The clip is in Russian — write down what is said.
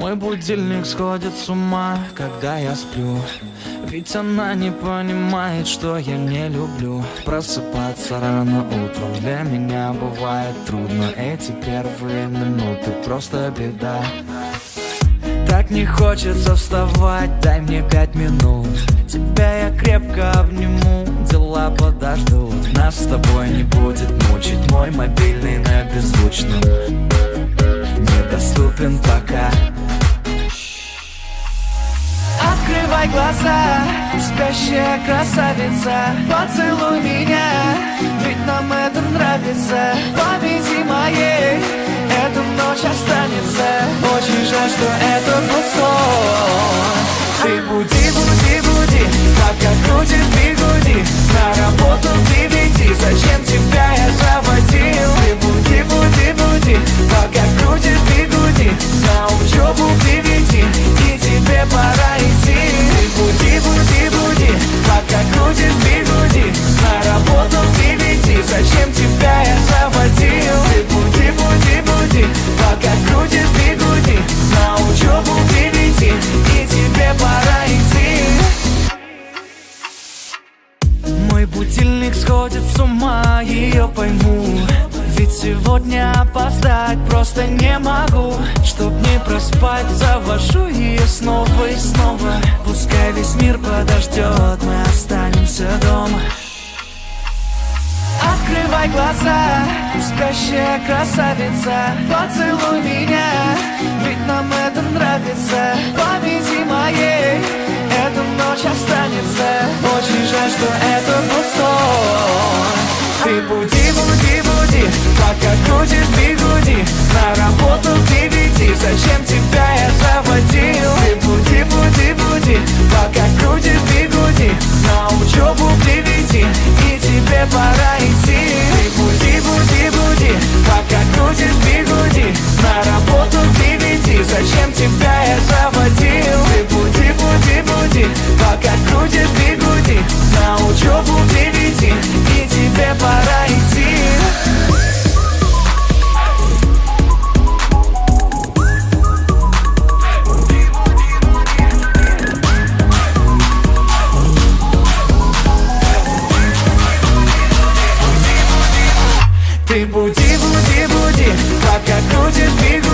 Мой будильник сходит с ума, когда я сплю. Ведь она не понимает, что я не люблю просыпаться рано утром. Для меня бывает трудно. Эти первые минуты просто беда. Так не хочется вставать, дай мне 5 минут. Тебя я крепко обниму, дела подождут. Нас с тобой не будет мучить мой мобильный на беззвучном. Недоступен пока. Открывай глаза, спящая красавица, поцелуй меня, ведь нам это нравится. В памяти моей эта ночь останется. Очень жаль, что это был сон. Ты буди, буди, буди, пока крутит бигуди. На работу к 9, зачем тебя я заводил? Ты буди, буди, буди, пока крутит бигуди. На учебу к 9, и тебе пора идти. Ты буди, буди, буди, пока крутит бигуди. На работу к 9, зачем тебя я заводил? Ты буди, буди, буди, пока крутит бигуди. На учебу к 9, и тебе пора идти. Мой будильник сходит с ума, ее пойму. Ведь сегодня опоздать просто не могу. Чтоб не проспать, завожу ее снова и снова. Пускай весь мир подождет, мы останемся дома. Открывай глаза, спящая красавица, поцелуй меня, ведь нам это нравится. В памяти моей эта ночь останется. Очень жаль, что это был сон. Ты буди, буди, буди, пока крутит бигуди. На работу к 9, зачем тебя я заводил? Ты буди, буди, буди, пока крутит бигуди. На учебу к 9, и тебе пора идти. Ты буди, буди, буди, пока крутит бигуди. На работу к 9, зачем тебя я заводил? Ты буди, буди, буди, пока крутит бигуди. На учебу к 9, и тебе пора идти. Ты буди, буди, буди, пока крутит биг.